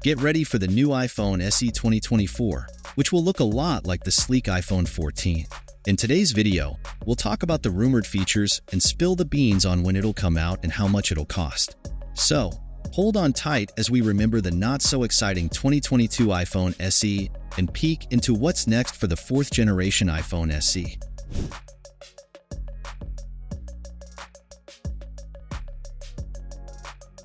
Get ready for the new iPhone SE 2024, which will look a lot like the sleek iPhone 14. In today's video, we'll talk about the rumored features and spill the beans on when it'll come out and how much it'll cost. So, hold on tight as we remember the not-so-exciting 2022 iPhone SE and peek into what's next for the fourth-generation iPhone SE.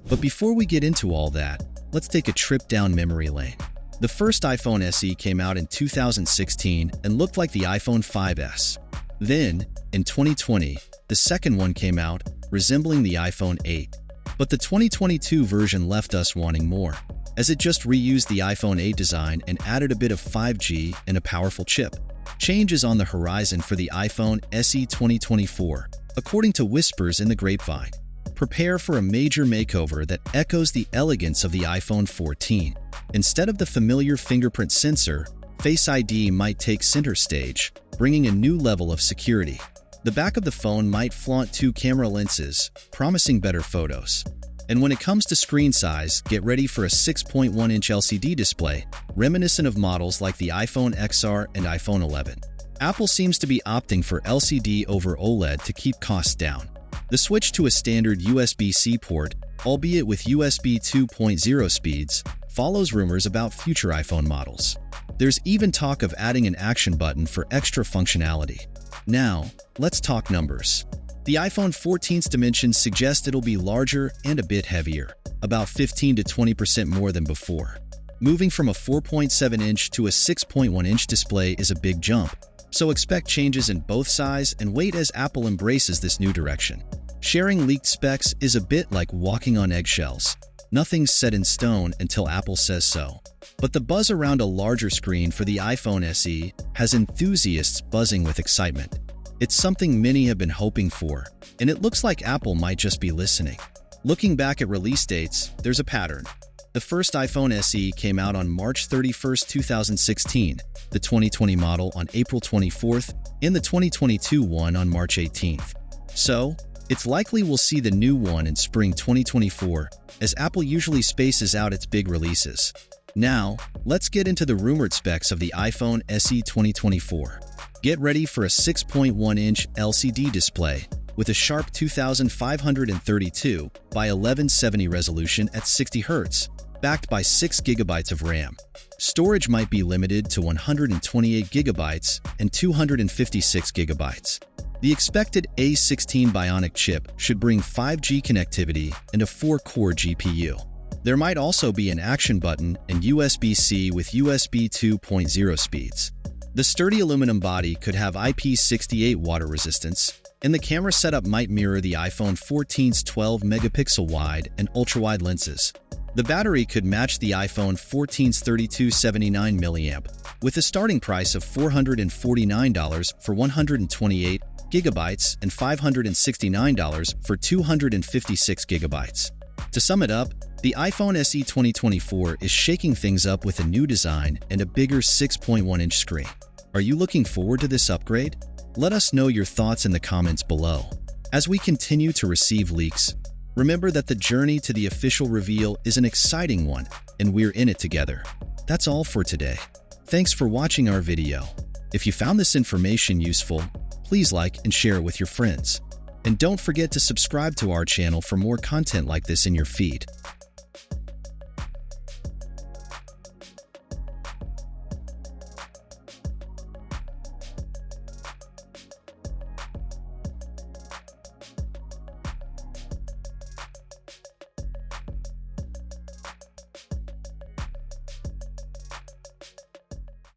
But before we get into all that, let's take a trip down memory lane. The first iPhone SE came out in 2016 and looked like the iPhone 5S. Then, in 2020, the second one came out, resembling the iPhone 8. But the 2022 version left us wanting more, as it just reused the iPhone 8 design and added a bit of 5G and a powerful chip. Change is on the horizon for the iPhone SE 2024, according to whispers in the grapevine. Prepare for a major makeover that echoes the elegance of the iPhone 14. Instead of the familiar fingerprint sensor, Face ID might take center stage, bringing a new level of security. The back of the phone might flaunt two camera lenses, promising better photos. And when it comes to screen size, get ready for a 6.1-inch LCD display, reminiscent of models like the iPhone XR and iPhone 11. Apple seems to be opting for LCD over OLED to keep costs down. The switch to a standard USB-C port, albeit with USB 2.0 speeds, follows rumors about future iPhone models. There's even talk of adding an action button for extra functionality. Now, let's talk numbers. The iPhone 14's dimensions suggest it'll be larger and a bit heavier, about 15 to 20% more than before. Moving from a 4.7-inch to a 6.1-inch display is a big jump, so expect changes in both size and weight as Apple embraces this new direction. Sharing leaked specs is a bit like walking on eggshells. Nothing's set in stone until Apple says so. But the buzz around a larger screen for the iPhone SE has enthusiasts buzzing with excitement. It's something many have been hoping for, and it looks like Apple might just be listening. Looking back at release dates, there's a pattern. The first iPhone SE came out on March 31, 2016, the 2020 model on April 24th, and the 2022 one on March 18th. So, it's likely we'll see the new one in spring 2024, as Apple usually spaces out its big releases. Now, let's get into the rumored specs of the iPhone SE 2024. Get ready for a 6.1-inch LCD display with a sharp 2532 by 1170 resolution at 60 Hz, backed by 6 GB of RAM. Storage might be limited to 128 GB and 256 GB. The expected A16 Bionic chip should bring 5G connectivity and a 4-core GPU. There might also be an action button and USB-C with USB 2.0 speeds. The sturdy aluminum body could have IP68 water resistance, and the camera setup might mirror the iPhone 14's 12-megapixel wide and ultra-wide lenses. The battery could match the iPhone 14's 3279 mAh, with a starting price of $449 for 128 GB and $569 for 256 GB. To sum it up, the iPhone SE 2024 is shaking things up with a new design and a bigger 6.1-inch screen. Are you looking forward to this upgrade? Let us know your thoughts in the comments below. As we continue to receive leaks, remember that the journey to the official reveal is an exciting one, and we're in it together. That's all for today. Thanks for watching our video. If you found this information useful, please like and share it with your friends. And don't forget to subscribe to our channel for more content like this in your feed.